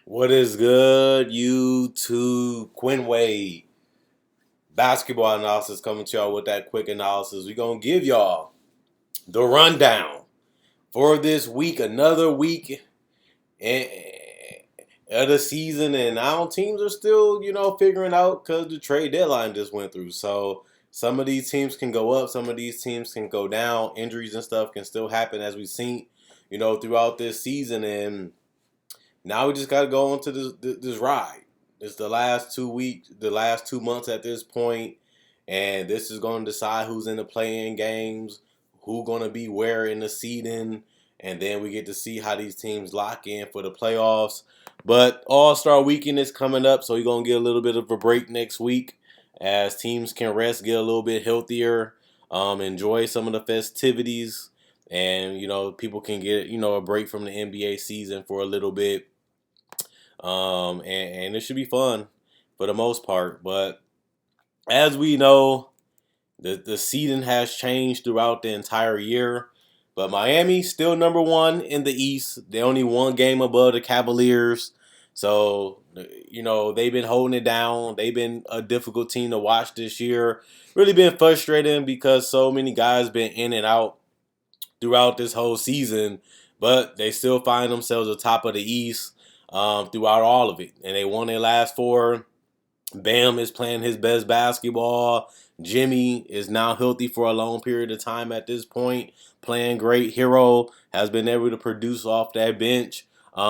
What is good, YouTube? Quinn Wade, basketball analysis coming to y'all with that quick analysis. We're going to give y'all the rundown for this week, another week of the season. And now teams are still, figuring out because the trade deadline just went through. So some of these teams can go up, some of these teams can go down. Injuries and stuff can still happen as we've seen, throughout this season. And now we just got to go on to this ride. It's the last 2 weeks, the last 2 months at this point, and this is going to decide who's in the play-in games, who's going to be where in the seeding, and then we get to see how these teams lock in for the playoffs. But All-Star Weekend is coming up, so we're going to get a little bit of a break next week as teams can rest, get a little bit healthier, enjoy some of the festivities, and people can get a break from the NBA season for a little bit. And it should be fun for the most part. But as we know, the seeding has changed throughout the entire year. But Miami still number one in the East. They only one game above the Cavaliers. So, they've been holding it down. They've been a difficult team to watch this year. Really been frustrating because so many guys been in and out throughout this whole season. But they still find themselves atop of the East throughout all of it. And they won their last four. Bam is playing his best basketball. Jimmy is now healthy for a long period of time at this point, playing great. Hero has been able to produce off that bench.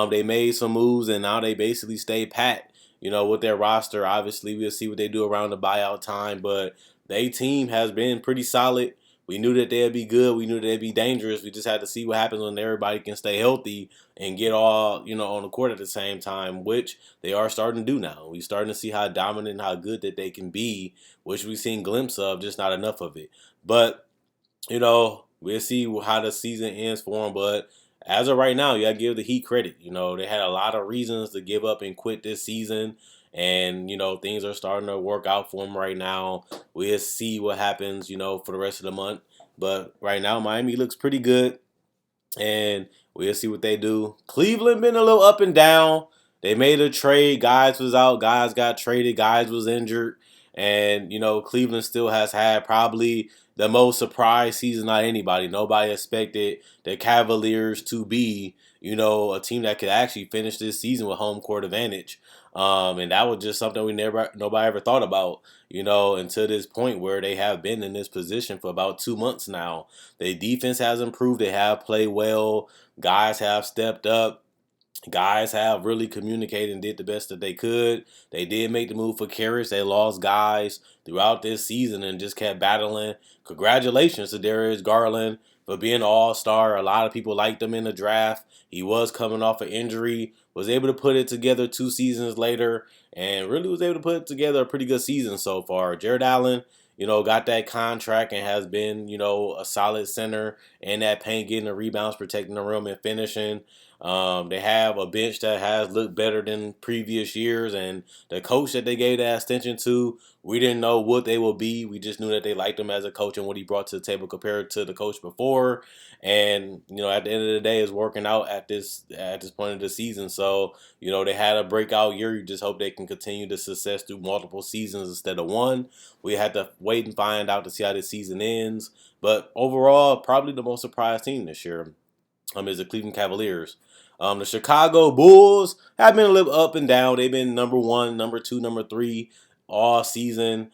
They made some moves, and now they basically stay pat, with their roster. Obviously, we'll see what they do around the buyout time, but their team has been pretty solid. We knew that they'd be good. We knew they'd be dangerous. We just had to see what happens when everybody can stay healthy and get all, on the court at the same time, which they are starting to do now. We're starting to see how dominant and how good that they can be, which we've seen glimpses of, just not enough of it. But, we'll see how the season ends for them. But as of right now, you got to give the Heat credit. They had a lot of reasons to give up and quit this season. And, things are starting to work out for them right now. We'll see what happens, for the rest of the month. But right now, Miami looks pretty good. And we'll see what they do. Cleveland been a little up and down. They made a trade. Guys was out. Guys got traded. Guys was injured. And, Cleveland still has had probably the most surprise season out of anybody. Nobody expected the Cavaliers to be, a team that could actually finish this season with home court advantage. And that was just something nobody ever thought about, until this point where they have been in this position for about 2 months now. Their defense has improved. They have played well. Guys have stepped up. Guys have really communicated and did the best that they could. They did make the move for Karras. They lost guys throughout this season and just kept battling. Congratulations to Darius Garland for being an all-star. A lot of people liked him in the draft. He was coming off an injury, was able to put it together 2 seasons later, and really was able to put together a pretty good season so far. Jared Allen, got that contract and has been, a solid center in that paint, getting the rebounds, protecting the rim, and finishing. They have a bench that has looked better than previous years, and the coach that they gave that extension to, we didn't know what they would be. We just knew that they liked him as a coach and what he brought to the table compared to the coach before. And at the end of the day, it's working out at this point of the season. So they had a breakout year. You just hope they can continue the success through multiple seasons instead of one. We had to wait and find out to see how this season ends. But overall, probably the most surprised team this year is the Cleveland Cavaliers. The Chicago Bulls have been a little up and down. They've been number one, number two, number three all season.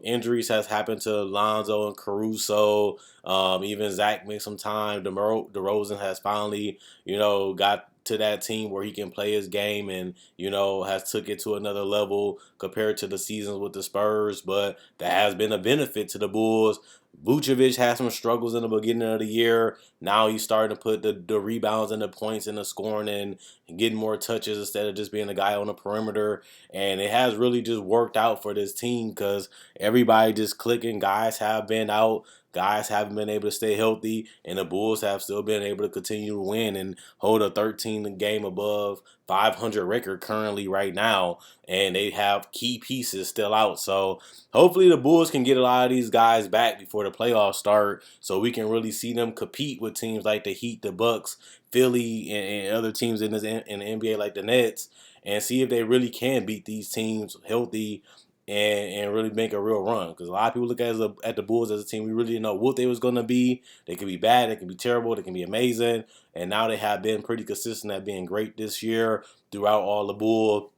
Injuries has happened to Lonzo and Caruso. Even Zach missed some time. DeRozan has finally, got to that team where he can play his game and, has took it to another level compared to the seasons with the Spurs. But that has been a benefit to the Bulls. Vucevic had some struggles in the beginning of the year. Now he's starting to put the rebounds and the points and the scoring and getting more touches instead of just being a guy on the perimeter. And it has really just worked out for this team because everybody just clicking. Guys have been out. Guys haven't been able to stay healthy. And the Bulls have still been able to continue to win and hold a 13 game above 500 record currently right now, and they have key pieces still out. So hopefully the Bulls can get a lot of these guys back before the playoffs start, so we can really see them compete with teams like the Heat, the Bucks, Philly, and other teams in the NBA like the Nets, and see if they really can beat these teams healthy and really make a real run. Because a lot of people look at the Bulls as a team we really didn't know what they was going to be. They could be bad, they could be terrible, they can be amazing, and now they have been pretty consistent at being great this year throughout all the Bulls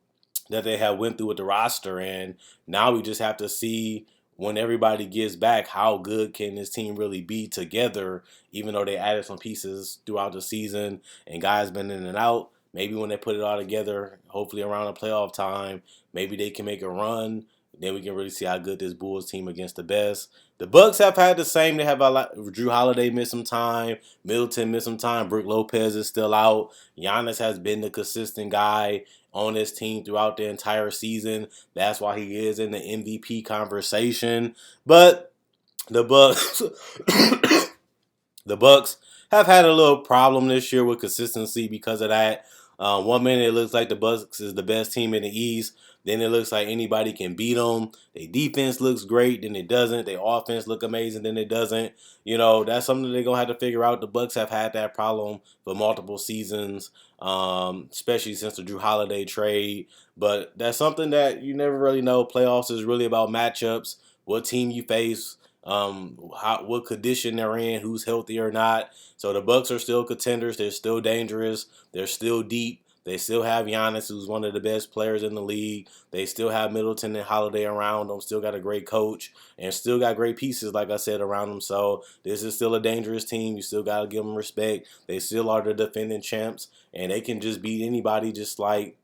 that they have went through with the roster. And now we just have to see when everybody gets back, how good can this team really be together, even though they added some pieces throughout the season and guys been in and out. Maybe when they put it all together, hopefully around the playoff time, maybe they can make a run. Then we can really see how good this Bulls team against the best. The Bucks have had the same. They have a lot. Drew Holiday missed some time. Middleton missed some time. Brook Lopez is still out. Giannis has been the consistent guy on this team throughout the entire season. That's why he is in the MVP conversation. But the Bucks, the Bucks have had a little problem this year with consistency because of that. 1 minute it looks like the Bucks is the best team in the East. Then it looks like anybody can beat them. Their defense looks great, then it doesn't. Their offense look amazing, then it doesn't. That's something they're gonna have to figure out. The Bucks have had that problem for multiple seasons, especially since the Drew Holiday trade. But that's something that you never really know. Playoffs is really about matchups, what team you face, what condition they're in, who's healthy or not. So the Bucks are still contenders. They're still dangerous. They're still deep. They still have Giannis, who's one of the best players in the league. They still have Middleton and Holiday around them. Still got a great coach and still got great pieces, like I said, around them. So this is still a dangerous team. You still got to give them respect. They still are the defending champs, and they can just beat anybody just like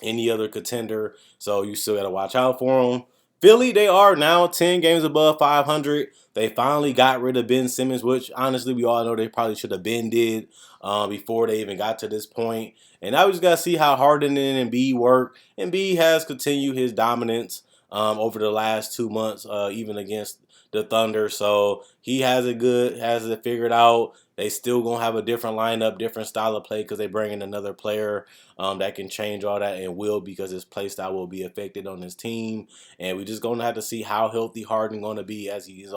any other contender. So you still got to watch out for them. Philly, they are now 10 games above 500. They finally got rid of Ben Simmons, which honestly we all know they probably should have been did before they even got to this point. And now we just got to see how Harden and Embiid work. Embiid has continued his dominance over the last 2 months, even against the Thunder. So he has it figured out. They still going to have a different lineup, different style of play because they bring in another player that can change all that and will, because his play style will be affected on his team. And we just going to have to see how healthy Harden going to be as he's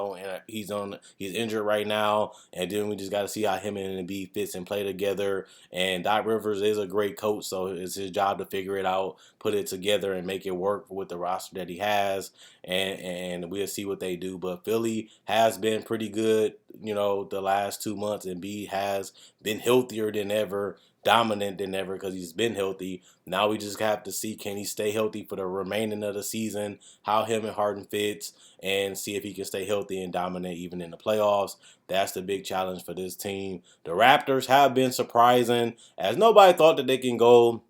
injured right now. And then we just got to see how him and Embiid fits and play together. And Doc Rivers is a great coach, so it's his job to figure it out, put it together, and make it work with the roster that he has. And we'll see what they do. But Philly has been pretty good, the last 2 months. Embiid has been healthier than ever, dominant than ever because he's been healthy. Now we just have to see, can he stay healthy for the remaining of the season, how him and Harden fits, and see if he can stay healthy and dominate even in the playoffs. That's the big challenge for this team. The Raptors have been surprising, as nobody thought that they can go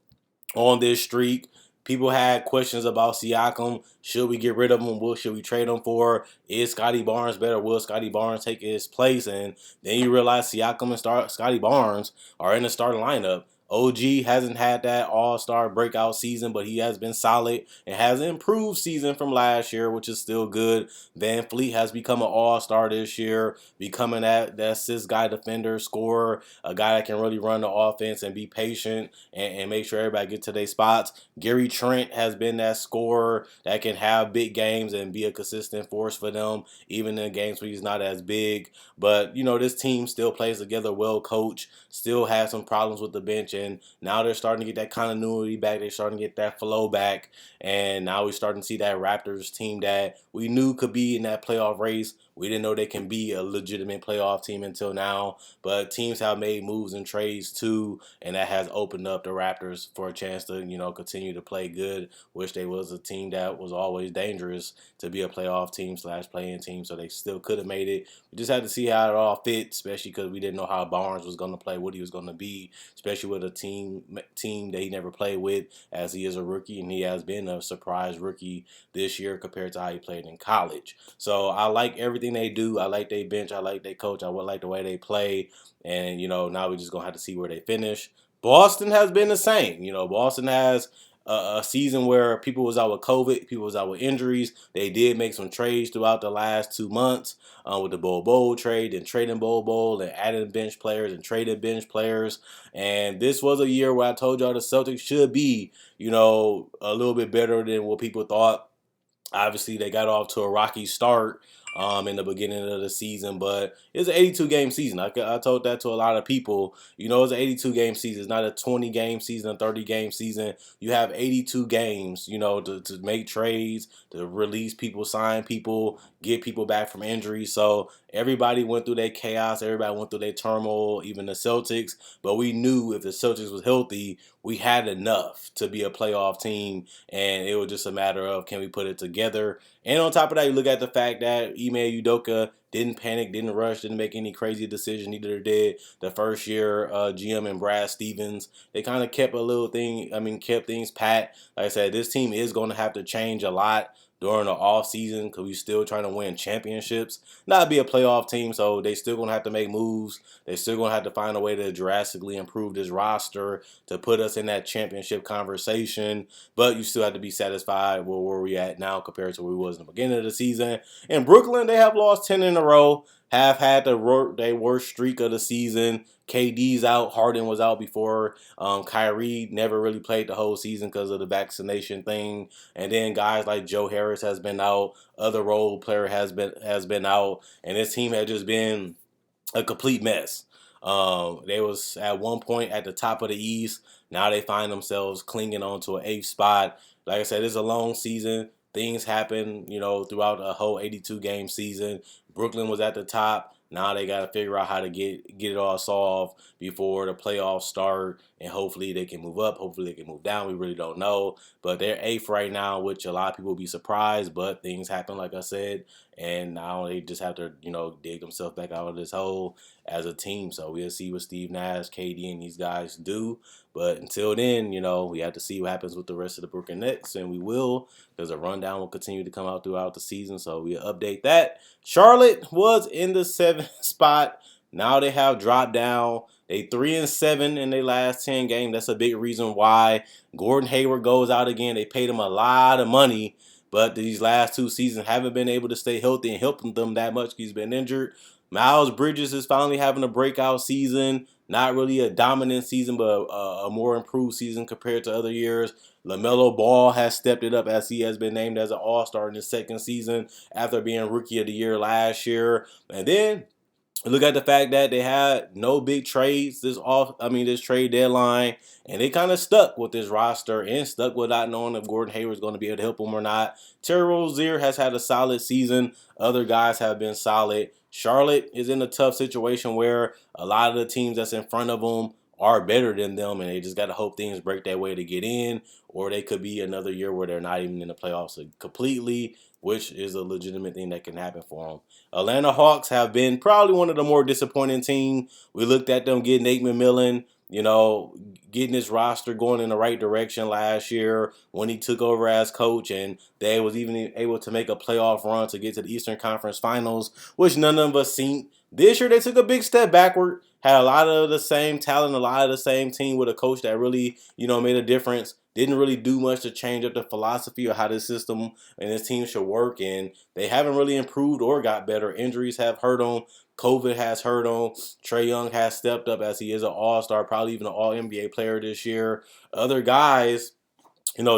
on this streak. People had questions about Siakam. Should we get rid of him? What should we trade him for? Is Scotty Barnes better? Will Scotty Barnes take his place? And then you realize Siakam and Scotty Barnes are in the starting lineup. OG hasn't had that all-star breakout season, but he has been solid and has an improved season from last year, which is still good. Van Fleet has become an all-star this year, becoming that assist guy, defender, scorer, a guy that can really run the offense and be patient and make sure everybody gets to their spots. Gary Trent has been that scorer that can have big games and be a consistent force for them, even in games where he's not as big. But, this team still plays together, well coached, still has some problems with the bench, and now they're starting to get that continuity back. They're starting to get that flow back, and now we're starting to see that Raptors team that we knew could be in that playoff race. We didn't know they can be a legitimate playoff team until now, but teams have made moves and trades too, and that has opened up the Raptors for a chance to, continue to play good, which they was a team that was always dangerous to be a playoff team / playing team, so they still could have made it. We just had to see how it all fit, especially because we didn't know how Barnes was going to play, what he was going to be, especially with a team that he never played with, as he is a rookie, and he has been a surprise rookie this year compared to how he played in college. So I like everything they do. I like their bench. I like their coach. I would like the way they play. And, now we're just going to have to see where they finish. Boston has been the same. Boston has a season where people was out with COVID, people was out with injuries. They did make some trades throughout the last 2 months with the Bol trade, and trading Bol, and adding bench players and trading bench players. And this was a year where I told y'all the Celtics should be, a little bit better than what people thought. Obviously, they got off to a rocky start in the beginning of the season, but it's an 82-game season. I told that to a lot of people. It's an 82-game season. It's not a 20-game season, a 30-game season. You have 82 games, to make trades, to release people, sign people, get people back from injury. So everybody went through their chaos. Everybody went through their turmoil, even the Celtics. But we knew if the Celtics was healthy, we had enough to be a playoff team, and it was just a matter of, can we put it together? And on top of that, you look at the fact that Ime Udoka didn't panic, didn't rush, didn't make any crazy decision. Neither did the first year GM and Brad Stevens. They kind of kept kept things pat. Like I said, this team is going to have to change a lot during the off season because we're still trying to win championships, not be a playoff team. So they still going to have to make moves. They still going to have to find a way to drastically improve this roster to put us in that championship conversation. But you still have to be satisfied with where we at now compared to where we was in the beginning of the season. In Brooklyn, they have lost 10 in a row, have had their worst streak of the season. KD's out. Harden was out before. Kyrie never really played the whole season because of the vaccination thing. And then guys like Joe Harris has been out. Other role player has been out. And this team has just been a complete mess. They was at one point at the top of the East. Now they find themselves clinging on to an 8th spot. Like I said, it's a long season. Things happen, throughout a whole 82-game season. Brooklyn was at the top. Now they got to figure out how to get it all solved before the playoffs start, and hopefully they can move up. Hopefully they can move down. We really don't know, but they're 8th right now, which a lot of people will be surprised. But things happen, like I said, and now they just have to, dig themselves back out of this hole as a team. So we'll see what Steve Nash, KD, and these guys do. But until then, we have to see what happens with the rest of the Brooklyn Nets, and we will, because a rundown will continue to come out throughout the season. So we'll update that. Charlotte was in the 7th spot. Now they have dropped down. They 3-7 in their last 10 games. That's a big reason why Gordon Hayward goes out again. They paid him a lot of money, but these last 2 seasons haven't been able to stay healthy and helping them that much. He's been injured. Miles Bridges is finally having a breakout season. Not really a dominant season, but a more improved season compared to other years. LaMelo Ball has stepped it up as he has been named as an All-Star in his 2nd season after being Rookie of the Year last year. And then look at the fact that they had no big trades this trade deadline, and they kind of stuck with this roster and stuck with not knowing if Gordon Hayward is going to be able to help them or not. Terry Rozier has had a solid season. Other guys have been solid. Charlotte is in a tough situation where a lot of the teams that's in front of them are better than them, and they just got to hope things break that way to get in, or they could be another year where they're not even in the playoffs completely, which is a legitimate thing that can happen for them. Atlanta Hawks have been probably one of the more disappointing teams. We looked at them getting Nate McMillan, getting this roster going in the right direction last year when he took over as coach, and they was even able to make a playoff run to get to the Eastern Conference Finals, which none of us seen. This year they took a big step backward, had a lot of the same talent, a lot of the same team with a coach that really, made a difference. Didn't really do much to change up the philosophy of how this system and this team should work, and they haven't really improved or got better. Injuries have hurt them. COVID has hurt them. Trae Young has stepped up as he is an all-star, probably even an all-NBA player this year. Other guys,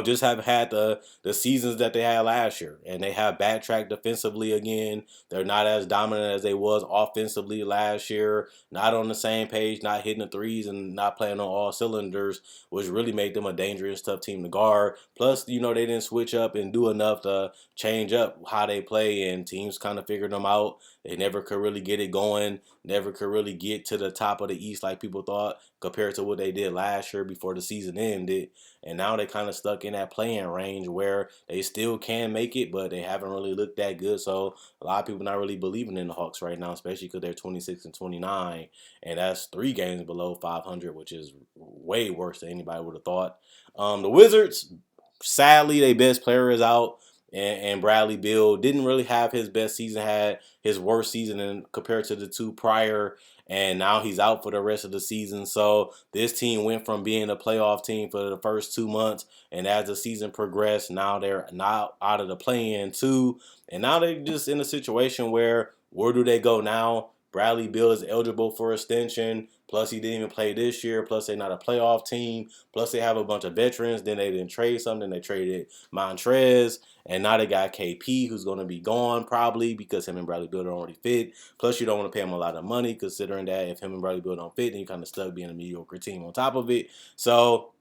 just have had the seasons that they had last year, and they have backtracked defensively again. They're not as dominant as they was offensively last year. Not on the same page, not hitting the threes, and not playing on all cylinders, which really made them a dangerous, tough team to guard. Plus, they didn't switch up and do enough to change up how they play, and teams kind of figured them out. They never could really get it going, never could really get to the top of the East like people thought compared to what they did last year before the season ended. And now they kind of stuck in that playing range where they still can make it, but they haven't really looked that good. So a lot of people not really believing in the Hawks right now, especially because they're 26-29, and that's 3 games below 500, which is way worse than anybody would have thought. The Wizards, sadly, their best player is out. And Bradley Beal didn't really have his best season, had his worst season compared to the 2 prior. and now he's out for the rest of the season. So this team went from being a playoff team for the first 2 months, and as the season progressed, now they're not out of the play-in too, and now they're just in a situation where do they go now? Bradley Beal is eligible for extension. Plus, he didn't even play this year. Plus, they're not a playoff team. Plus, they have a bunch of veterans. Then they didn't trade something. They traded Montrez. And now they got KP, who's going to be gone probably because him and Bradley Beal don't already fit. Plus, you don't want to pay him a lot of money considering that if him and Bradley Beal don't fit, then you're kind of stuck being a mediocre team on top of it. So,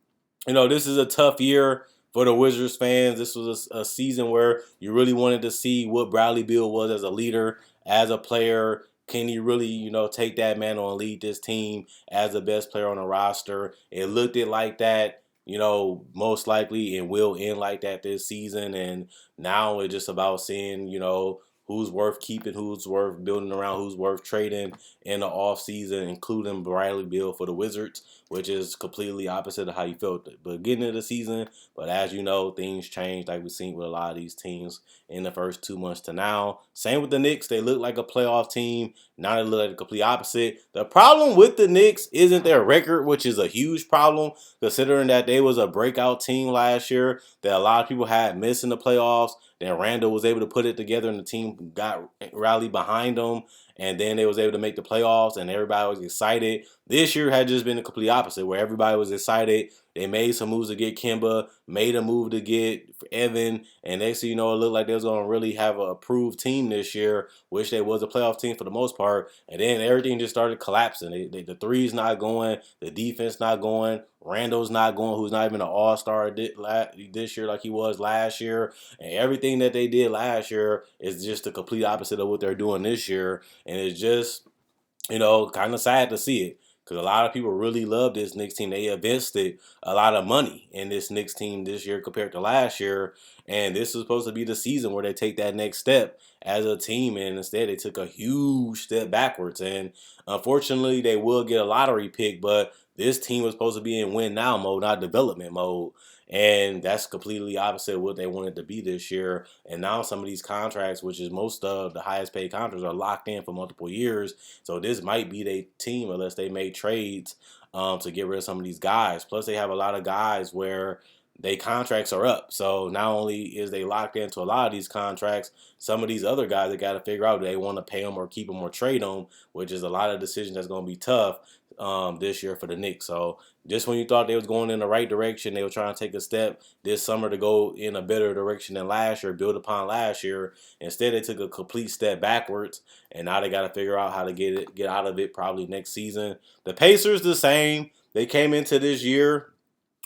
this is a tough year for the Wizards fans. This was a season where you really wanted to see what Bradley Beal was as a leader, as a player. Can he really, take that mantle and lead this team as the best player on the roster? It looked like that, most likely, and will end like that this season. And now it's just about seeing, who's worth keeping, who's worth building around, who's worth trading in the offseason, including Bradley Beal for the Wizards, which is completely opposite of how you felt at the beginning of the season. But as you know, things change like we've seen with a lot of these teams in the first 2 months to now. Same with the Knicks. They look like a playoff team. Now they look like the complete opposite. The problem with the Knicks isn't their record, which is a huge problem, considering that they was a breakout team last year that a lot of people had missed in the playoffs. Then Randall was able to put it together, and the team got rallied behind them. And then they was able to make the playoffs, and everybody was excited. This year had just been the complete opposite, where everybody was excited. They made some moves to get Kemba, made a move to get Evan, and next thing you know, it looked like they was going to really have an approved team this year, which they was a playoff team for the most part. And then everything just started collapsing. The three's not going, the defense not going, Randall's not going, who's not even an all-star this year like he was last year. And everything that they did last year is just the complete opposite of what they're doing this year. And it's just, kind of sad to see it. Because a lot of people really love this Knicks team. They invested a lot of money in this Knicks team this year compared to last year. And this was supposed to be the season where they take that next step as a team. And instead, they took a huge step backwards. And unfortunately, they will get a lottery pick. But this team was supposed to be in win now mode, not development mode. And that's completely opposite of what they wanted to be this year. And now some of these contracts, which is most of the highest paid contracts, are locked in for multiple years. So this might be their team unless they make trades to get rid of some of these guys. Plus, they have a lot of guys where their contracts are up. So not only is they locked into a lot of these contracts, some of these other guys, they got to figure out do they want to pay them or keep them or trade them, which is a lot of decisions that's going to be tough this year for the Knicks. So just when you thought they was going in the right direction, they were trying to take a step this summer to go in a better direction than last year, build upon last year. Instead, they took a complete step backwards, and now they got to figure out how to get out of it probably next season. The Pacers, the same. They came into this year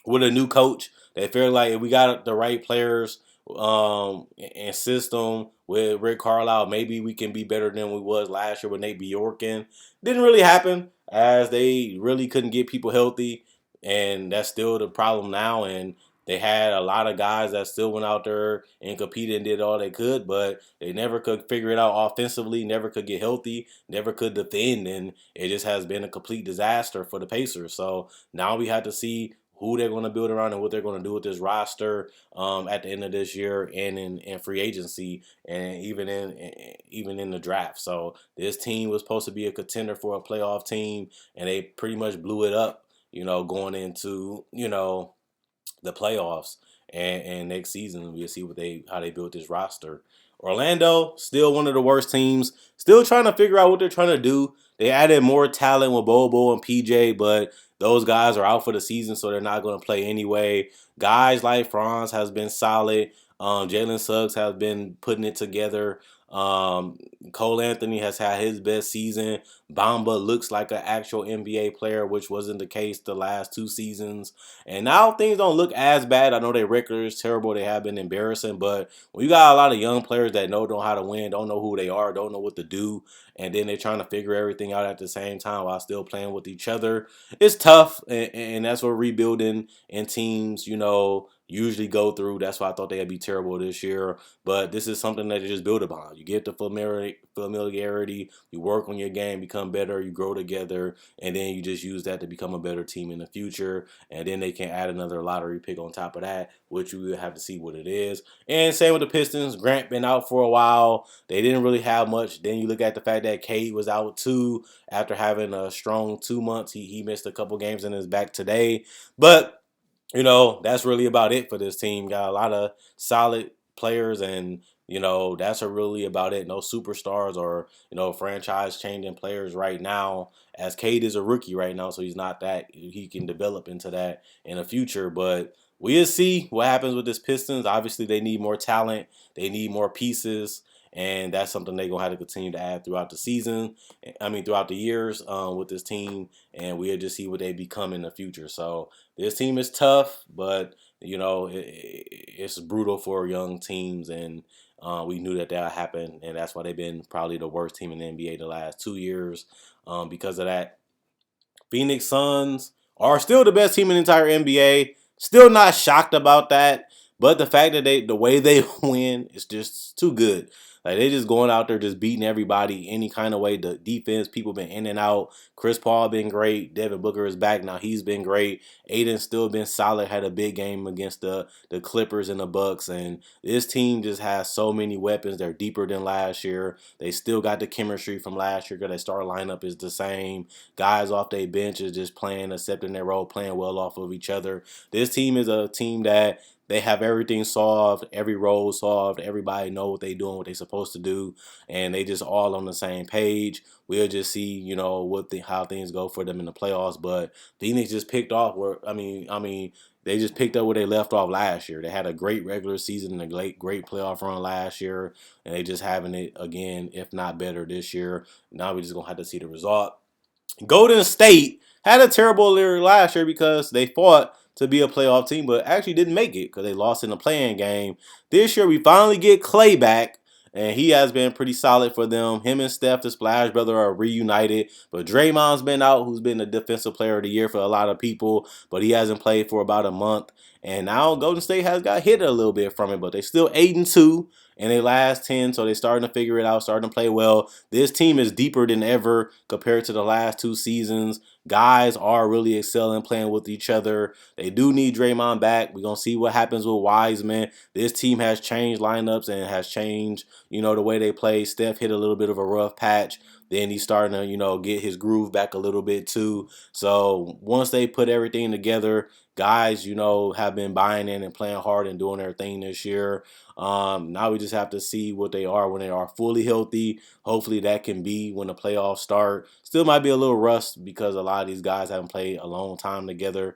with a new coach. They feel like if we got the right players and system with Rick Carlisle, maybe we can be better than we was last year with Nate Bjorken. Didn't really happen as they really couldn't get people healthy, and that's still the problem now. And they had a lot of guys that still went out there and competed and did all they could, but they never could figure it out offensively, never could get healthy, never could defend, and it just has been a complete disaster for the Pacers. So now we have to see who they're going to build around and what they're going to do with this roster at the end of this year and in free agency and even in the draft. So this team was supposed to be a contender for a playoff team, and they pretty much blew it up, going into, the playoffs. And next season we'll see how they built this roster. Orlando, still one of the worst teams. Still trying to figure out what they're trying to do. They added more talent with Bobo and PJ, but those guys are out for the season, so they're not going to play anyway. Guys like Franz has been solid. Jalen Suggs has been putting it together. Cole Anthony has had his best season. Bamba looks like an actual NBA player, which wasn't the case the last 2 seasons. And now things don't look as bad. I know their record is terrible. They have been embarrassing. But when you got a lot of young players that don't know how to win, don't know who they are, don't know what to do, and then they're trying to figure everything out at the same time while still playing with each other, it's tough. And that's what rebuilding in teams, usually go through. That's why I thought they'd be terrible this year. But this is something that they just build upon. You get the familiarity, you work on your game, become better, you grow together, and then you just use that to become a better team in the future. And then they can add another lottery pick on top of that, which we will have to see what it is. And same with the Pistons. Grant been out for a while. They didn't really have much. Then you look at the fact that Cade was out too after having a strong 2 months. He missed a couple games and is back today. But that's really about it for this team. Got a lot of solid players, and that's really about it. No superstars or franchise changing players right now. As Cade is a rookie right now, so he's not that he can develop into that in the future. But we'll see what happens with this Pistons. Obviously, they need more talent. They need more pieces. And that's something they're going to have to continue to add throughout the season. Throughout the years with this team. And we'll just see what they become in the future. So this team is tough, but, it's brutal for young teams. And we knew that would happen. And that's why they've been probably the worst team in the NBA the last 2 years because of that. Phoenix Suns are still the best team in the entire NBA. Still not shocked about that. But the fact that the way they win is just too good. Like, they just going out there just beating everybody any kind of way. The defense, people been in and out. Chris Paul been great. Devin Booker is back now. He's been great. Aiden's still been solid. Had a big game against the Clippers and the Bucks. And this team just has so many weapons. They're deeper than last year. They still got the chemistry from last year because their star lineup is the same. Guys off their bench is just playing, accepting their role, playing well off of each other. This team is a team that they have everything solved, every role solved. Everybody know what they doing, what they supposed to do, and they just all on the same page. We'll just see, how things go for them in the playoffs. But Phoenix just picked off they just picked up where they left off last year. They had a great regular season and a great playoff run last year, and they just having it again, if not better, this year. Now we just gonna have to see the result. Golden State had a terrible year last year because they fought to be a playoff team, but actually didn't make it because they lost in the play-in game. This year, we finally get Clay back, and he has been pretty solid for them. Him and Steph, the Splash Brother, are reunited, but Draymond's been out, who's been the Defensive Player of the Year for a lot of people, but he hasn't played for about a month. And now Golden State has got hit a little bit from it, but they still 8-2 in their last 10, so they're starting to figure it out, starting to play well. This team is deeper than ever compared to the last 2 seasons. Guys are really excelling playing with each other. They do need Draymond back. We're going to see what happens with Wiseman. This team has changed lineups and has changed, the way they play. Steph hit a little bit of a rough patch. Then he's starting to, get his groove back a little bit too. So once they put everything together, guys, have been buying in and playing hard and doing their thing this year. Now we just have to see what they are when they are fully healthy. Hopefully that can be when the playoffs start. Still might be a little rust because a lot of these guys haven't played a long time together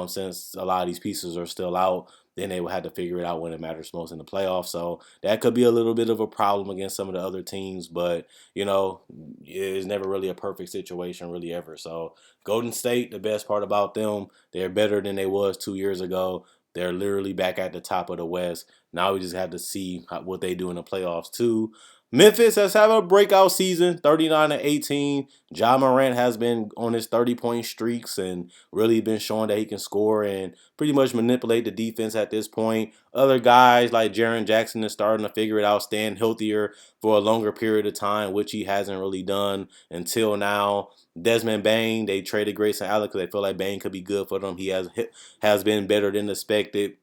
since a lot of these pieces are still out. Then they will have to figure it out when it matters most in the playoffs. So that could be a little bit of a problem against some of the other teams. But, it's never really a perfect situation really ever. So Golden State, the best part about them, they're better than they was 2 years ago. They're literally back at the top of the West. Now we just have to see what they do in the playoffs too. Memphis has had a breakout season, 39-18. Ja Morant has been on his 30-point streaks and really been showing that he can score and pretty much manipulate the defense at this point. Other guys like Jaren Jackson is starting to figure it out, staying healthier for a longer period of time, which he hasn't really done until now. Desmond Bane, they traded Grayson Allen because they feel like Bane could be good for them. He has been better than expected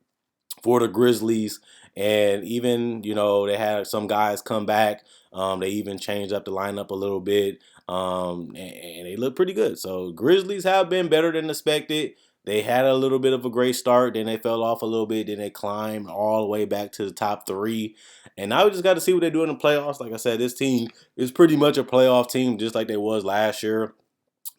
for the Grizzlies. And even, they had some guys come back. They even changed up the lineup a little bit. And they look pretty good. So Grizzlies have been better than expected. They had a little bit of a great start. Then they fell off a little bit. Then they climbed all the way back to the top 3. And now we just got to see what they do in the playoffs. Like I said, this team is pretty much a playoff team just like they was last year.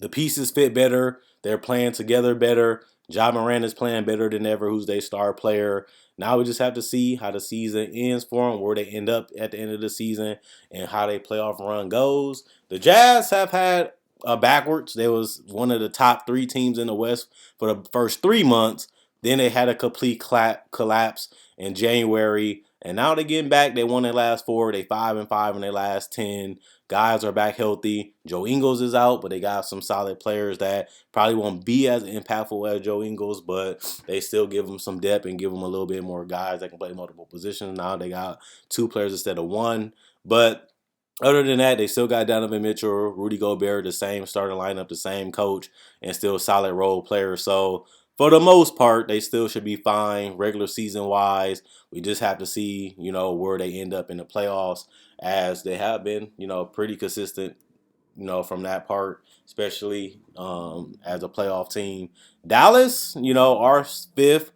The pieces fit better. They're playing together better. Ja Morant is playing better than ever, who's their star player. Now we just have to see how the season ends for them, where they end up at the end of the season, and how their playoff run goes. The Jazz have had backwards. They was one of the top 3 teams in the West for the first 3 months. Then they had a complete collapse in January, And now they're getting back. They won their last 4. They 5-5 in their last 10. Guys are back healthy. Joe Ingles is out, but they got some solid players that probably won't be as impactful as Joe Ingles, but they still give them some depth and give them a little bit more guys that can play multiple positions. Now they got 2 players instead of 1. But other than that, they still got Donovan Mitchell, Rudy Gobert, the same starting lineup, the same coach, and still solid role players. So for the most part, they still should be fine regular season wise. We just have to see, where they end up in the playoffs, as they have been, pretty consistent, from that part, especially as a playoff team. Dallas, our fifth.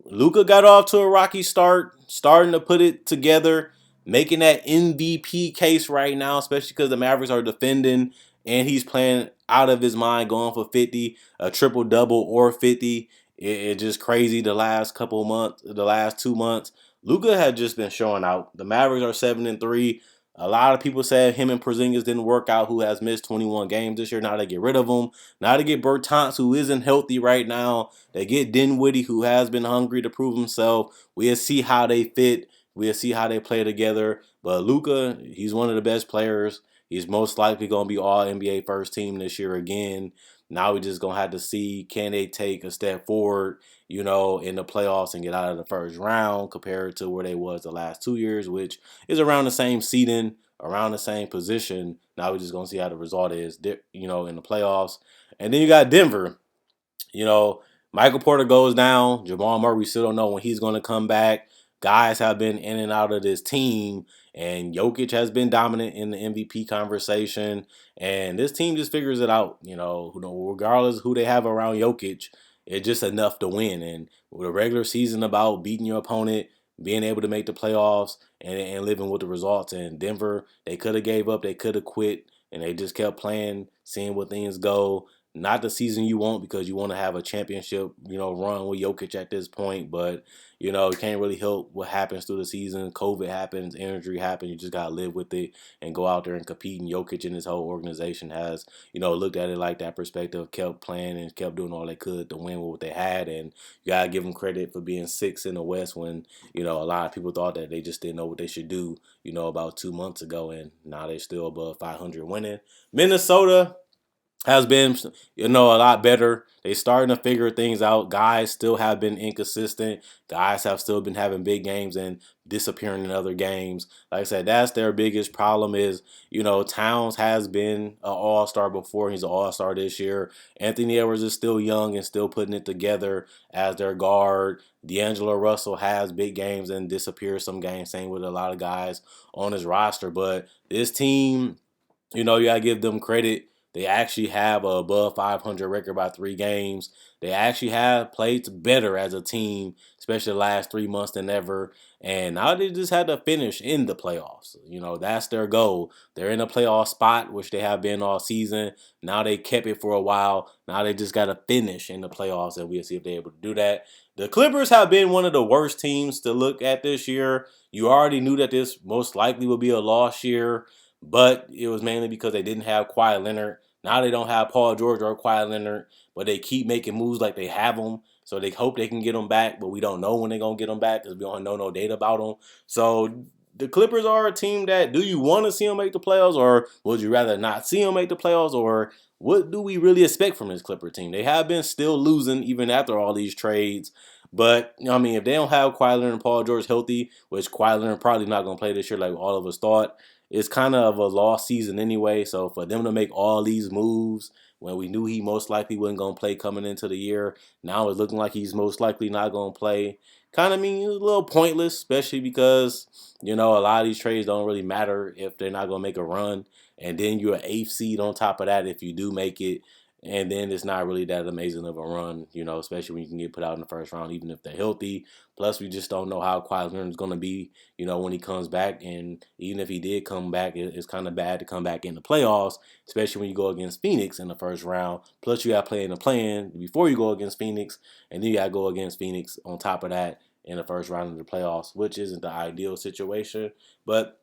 Luka got off to a rocky start, starting to put it together, making that MVP case right now, especially because the Mavericks are defending and he's playing out of his mind, going for 50, a triple double or 50. It's just crazy the last couple of months, the last 2 months. Luka had just been showing out. The Mavericks are 7-3. A lot of people said him and Porzingis didn't work out, who has missed 21 games this year. Now they get rid of him. Now they get Bertans, who isn't healthy right now. They get Dinwiddie, who has been hungry to prove himself. We'll see how they fit. We'll see how they play together. But Luka, he's one of the best players. He's most likely going to be all NBA first team this year again. Now we just going to have to see, can they take a step forward, in the playoffs and get out of the first round compared to where they was the last 2 years, which is around the same seeding, around the same position. Now we're just going to see how the result is, in the playoffs. And then you got Denver. Michael Porter goes down. Jamal Murray, we still don't know when he's going to come back. Guys have been in and out of this team, and Jokic has been dominant in the MVP conversation. And this team just figures it out, regardless of who they have around Jokic, it's just enough to win. And with a regular season about beating your opponent, being able to make the playoffs, and living with the results. And Denver, they could have gave up, they could have quit, and they just kept playing, seeing where things go. Not the season you want, because you want to have a championship, run with Jokic at this point. But, you can't really help what happens through the season. COVID happens, injury happens. You just got to live with it and go out there and compete. And Jokic and his whole organization has, looked at it like that perspective, kept playing and kept doing all they could to win with what they had. And you got to give them credit for being 6th in the West when, a lot of people thought that they just didn't know what they should do, about 2 months ago. And now they're still above 500 winning. Minnesota has been, a lot better. They starting to figure things out. Guys still have been inconsistent. Guys have still been having big games and disappearing in other games. Like I said, that's their biggest problem is, Towns has been an all-star before. He's an all-star this year. Anthony Edwards is still young and still putting it together as their guard. D'Angelo Russell has big games and disappears some games. Same with a lot of guys on his roster. But this team, you got to give them credit. They actually have a above 500 record by 3 games. They actually have played better as a team, especially the last 3 months than ever. And now they just had to finish in the playoffs. That's their goal. They're in a playoff spot, which they have been all season. Now they kept it for a while. Now they just got to finish in the playoffs, and we'll see if they're able to do that. The Clippers have been one of the worst teams to look at this year. You already knew that this most likely would be a loss year, but it was mainly because they didn't have Kawhi Leonard. Now they don't have Paul George or Kawhi Leonard, but they keep making moves like they have them. So they hope they can get them back, but we don't know when they're going to get them back because we don't know no data about them. So the Clippers are a team that, do you want to see them make the playoffs, or would you rather not see them make the playoffs, or what do we really expect from this Clipper team? They have been still losing even after all these trades. But, if they don't have Kawhi Leonard and Paul George healthy, which Kawhi Leonard probably not going to play this year like all of us thought, it's kind of a lost season anyway. So for them to make all these moves when we knew he most likely wasn't going to play coming into the year, now it's looking like he's most likely not going to play. Kind of mean it's a little pointless, especially because, a lot of these trades don't really matter if they're not going to make a run. And then you're an 8th seed on top of that if you do make it. And then it's not really that amazing of a run, especially when you can get put out in the first round, even if they're healthy. Plus, we just don't know how Kawhi Leonard is going to be, when he comes back. And even if he did come back, it's kind of bad to come back in the playoffs, especially when you go against Phoenix in the first round. Plus, you got to play in the play-in before you go against Phoenix. And then you got to go against Phoenix on top of that in the first round of the playoffs, which isn't the ideal situation. But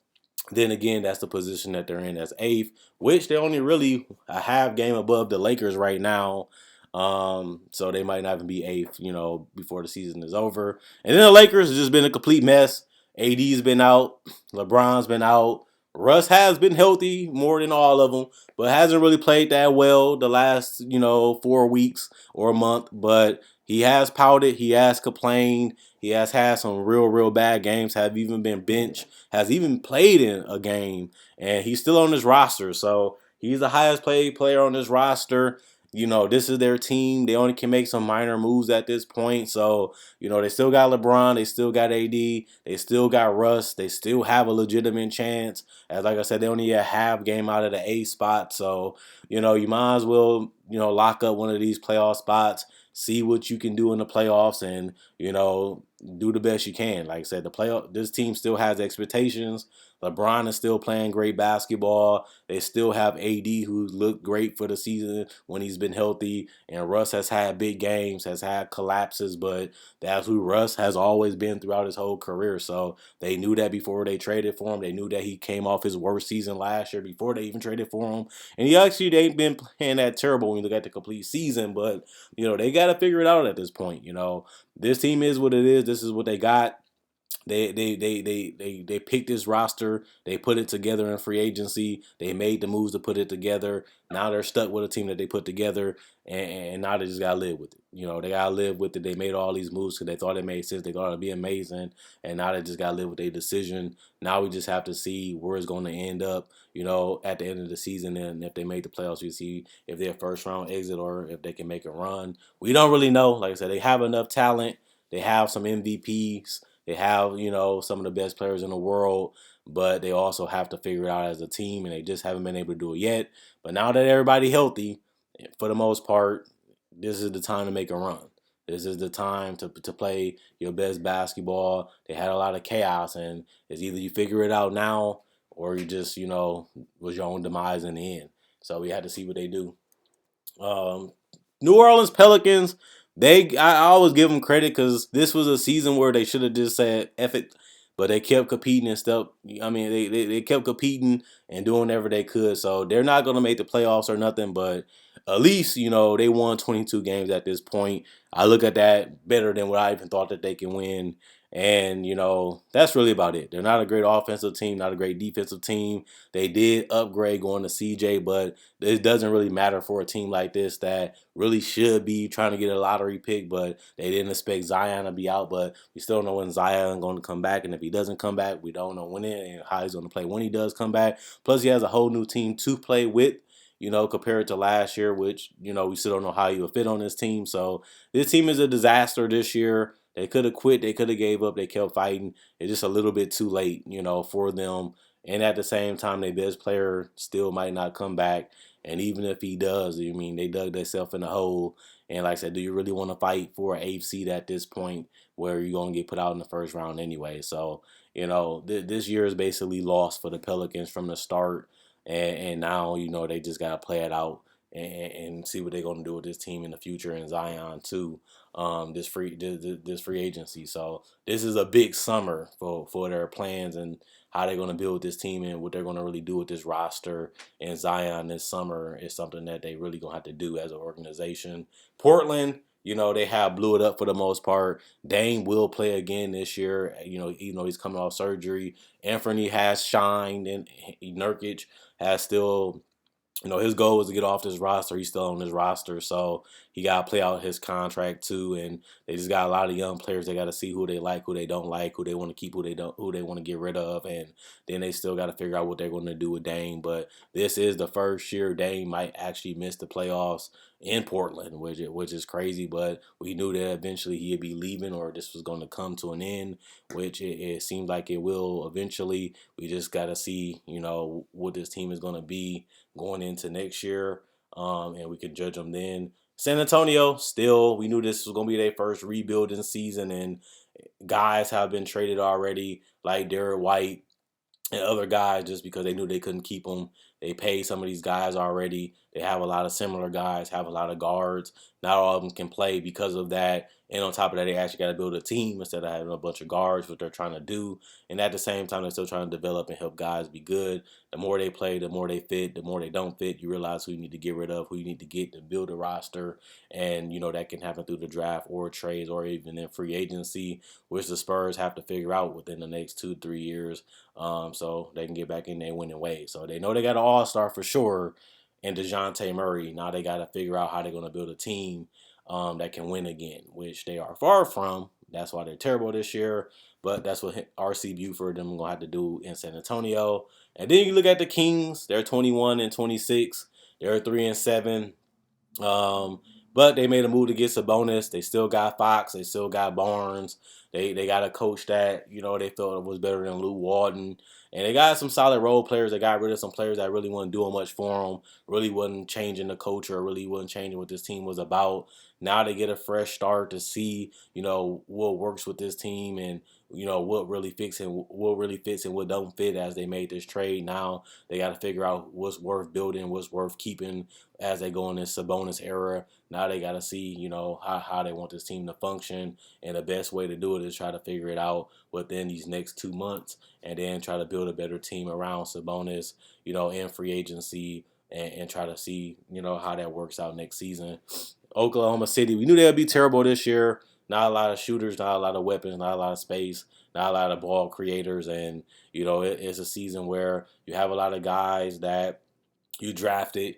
then again, that's the position that they're in as 8th, which they're only really a half game above the Lakers right now. So they might not even be 8th, before the season is over. And then the Lakers has just been a complete mess. AD's been out, LeBron's been out. Russ has been healthy more than all of them, but hasn't really played that well the last 4 weeks or a month. But he has pouted, he has complained, he has had some real bad games. Have even been benched, has even played in a game, and he's still on this roster. So he's the highest paid player on this roster. This is their team. They only can make some minor moves at this point. So they still got LeBron, they still got AD, they still got Russ, they still have a legitimate chance. As like I said, they only get a half game out of the A spot. So, you might as well, lock up one of these playoff spots, see what you can do in the playoffs, and, do the best you can. Like I said, this team still has expectations. LeBron is still playing great basketball. They still have AD, who looked great for the season when he's been healthy. And Russ has had big games, has had collapses, but that's who Russ has always been throughout his whole career. So they knew that before they traded for him. They knew that he came off his worst season last year before they even traded for him. And they ain't been playing that terrible when you look at the complete season. But, they got to figure it out at this point. This team is what it is. This is what they got. They picked this roster. They put it together in free agency. They made the moves to put it together. Now they're stuck with a team that they put together, and now they just gotta live with it. They gotta live with it. They made all these moves because they thought it made sense. They thought it'd be amazing, and now they just gotta live with their decision. Now we just have to see where it's going to end up. At the end of the season, and if they make the playoffs, we see if they're first round exit or if they can make a run. We don't really know. Like I said, they have enough talent. They have some MVPs. They have, some of the best players in the world, but they also have to figure it out as a team, and they just haven't been able to do it yet. But now that everybody's healthy, for the most part, this is the time to make a run. This is the time to play your best basketball. They had a lot of chaos, and it's either you figure it out now or you just, was your own demise in the end. So we had to see what they do. Um, New Orleans Pelicans, I always give them credit because this was a season where they should have just said F it, but they kept competing and stuff. I mean, they kept competing and doing whatever they could. So they're not going to make the playoffs or nothing, but at least, they won 22 games at this point. I look at that better than what I even thought that they can win. And, that's really about it. They're not a great offensive team, not a great defensive team. They did upgrade going to CJ, but it doesn't really matter for a team like this that really should be trying to get a lottery pick, but they didn't expect Zion to be out. But we still don't know when Zion is going to come back, and if he doesn't come back, we don't know when and how he's going to play when he does come back. Plus, he has a whole new team to play with. Compared to last year, which, we still don't know how he will fit on this team. So this team is a disaster this year. They could have quit. They could have gave up. They kept fighting. It's just a little bit too late, for them. And at the same time, their best player still might not come back. And even if he does, they dug themselves in a hole. And like I said, do you really want to fight for an eighth seed at this point where you're going to get put out in the first round anyway? So, this year is basically lost for the Pelicans from the start. And now, they just got to play it out and see what they're going to do with this team in the future, and Zion too. This free agency. So this is a big summer for their plans and how they're going to build this team and what they're going to really do with this roster. And Zion this summer is something that they really going to have to do as an organization. Portland, they have blew it up for the most part. Dame will play again this year, even though he's coming off surgery. Anthony has shined, and Nurkic has still, his goal was to get off this roster. He's still on this roster, so he got to play out his contract too. And they just got a lot of young players. They got to see who they like, who they don't like, who they want to keep, who they want to get rid of. And then they still got to figure out what they're going to do with Dame. But this is the first year Dame might actually miss the playoffs in Portland, which is crazy. But we knew that eventually he'd be leaving, or this was going to come to an end, which it seems like it will eventually. We just got to see, what this team is going to be going into next year, and we can judge them then. San Antonio, still, we knew this was going to be their first rebuilding season, and guys have been traded already, like Derek White and other guys, just because they knew they couldn't keep them. They paid some of these guys already. They have a lot of similar guys, have a lot of guards. Not all of them can play because of that. And on top of that, they actually got to build a team instead of having a bunch of guards, what they're trying to do. And at the same time, they're still trying to develop and help guys be good. The more they play, the more they fit. The more they don't fit, you realize who you need to get rid of, who you need to get to build a roster. And, that can happen through the draft or trades or even in free agency, which the Spurs have to figure out within the next 2-3 years, so they can get back in their winning ways. So they know they got an all-star for sure in DeJounte Murray. Now they got to figure out how they're going to build a team that can win again, which they are far from. That's why they're terrible this year. But that's what R.C. Buford them going to have to do in San Antonio. And then you look at the Kings. They're 21-26. They're 3-7. But they made a move to get Sabonis. They still got Fox. They still got Barnes. They got a coach that, they felt was better than Lou Walton. And they got some solid role players. They got rid of some players that really wasn't doing much for them, really wasn't changing the culture, really wasn't changing what this team was about. Now they get a fresh start to see, what works with this team and, what really fits and what don't fit as they made this trade. Now they got to figure out what's worth building, what's worth keeping as they go in this Sabonis era. Now they got to see, how they want this team to function. And the best way to do it is try to figure it out within these next 2 months and then try to build a better team around Sabonis, in free agency and try to see, how that works out next season. Oklahoma City, we knew they would be terrible this year. Not a lot of shooters, not a lot of weapons, not a lot of space, not a lot of ball creators. And, it's a season where you have a lot of guys that you drafted.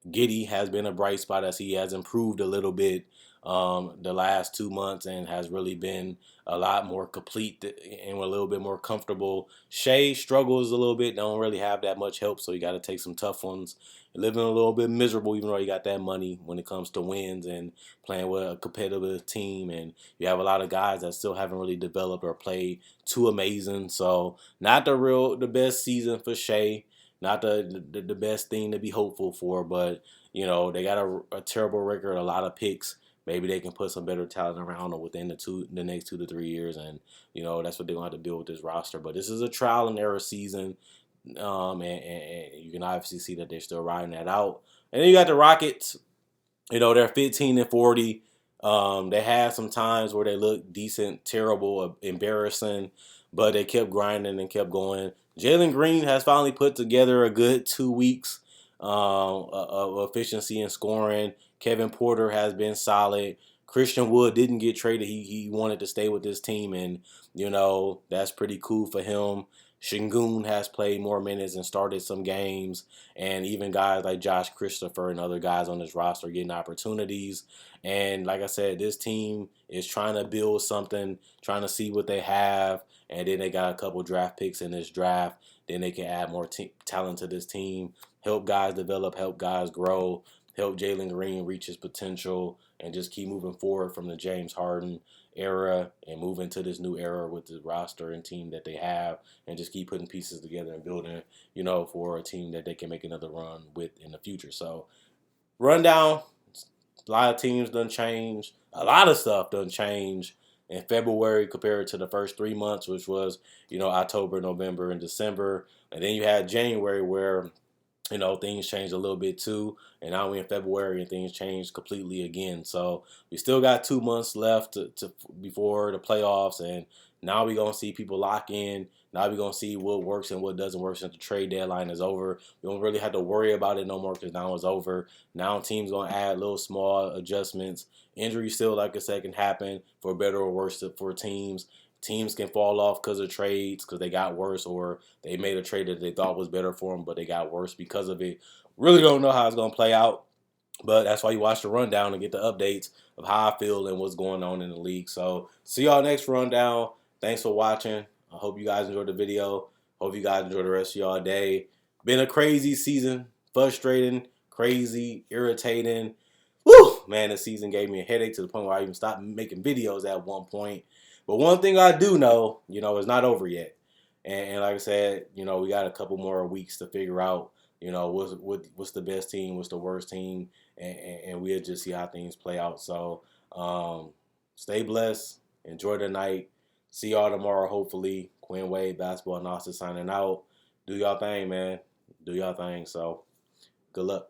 Giddey has been a bright spot as he has improved a little bit the last 2 months and has really been a lot more complete and a little bit more comfortable. Shea struggles a little bit, don't really have that much help, so you got to take some tough ones. Living a little bit miserable, even though you got that money when it comes to wins and playing with a competitive team. And you have a lot of guys that still haven't really developed or played too amazing. So not the best season for Shea. Not the best thing to be hopeful for, but, they got a terrible record, a lot of picks. Maybe they can put some better talent around them within the next 2 to 3 years, and, that's what they're going to have to build with this roster. But this is a trial and error season, and you can obviously see that they're still riding that out. And then you got the Rockets. They're 15-40. They had some times where they looked decent, terrible, embarrassing, but they kept grinding and kept going. Jalen Green has finally put together a good 2 weeks of efficiency and scoring. Kevin Porter has been solid. Christian Wood didn't get traded. He wanted to stay with this team, and, that's pretty cool for him. Şengün has played more minutes and started some games, and even guys like Josh Christopher and other guys on this roster getting opportunities. And like I said, this team is trying to build something, trying to see what they have, and then they got a couple draft picks in this draft. Then they can add more talent to this team, help guys develop, help guys grow, help Jalen Green reach his potential, and just keep moving forward from the James Harden era and move into this new era with the roster and team that they have, and just keep putting pieces together and building, for a team that they can make another run with in the future. So, rundown, a lot of teams done change. A lot of stuff done change in February compared to the first 3 months, which was, October, November, and December. And then you had January where, things changed a little bit too. And now we're in February and things changed completely again. So we still got 2 months left to before the playoffs. And now we're going to see people lock in. Now we're going to see what works and what doesn't work since the trade deadline is over. We don't really have to worry about it no more because now it's over. Now teams going to add little small adjustments. Injuries still, like I said, can happen for better or worse for teams. Teams can fall off because of trades because they got worse, or they made a trade that they thought was better for them, but they got worse because of it. Really don't know how it's going to play out, but that's why you watch the rundown and get the updates of how I feel and what's going on in the league. So see y'all next rundown. Thanks for watching. I hope you guys enjoyed the video. Hope you guys enjoy the rest of y'all day. Been a crazy season. Frustrating, crazy, irritating. Woo! Man, the season gave me a headache to the point where I even stopped making videos at one point. But one thing I do know, it's not over yet. And like I said, we got a couple more weeks to figure out, what's the best team, what's the worst team, and we'll just see how things play out. So stay blessed. Enjoy the night. See y'all tomorrow, hopefully. Quinn Wade, Basketball Analysis signing out. Do y'all thing, man. Do y'all thing. So good luck.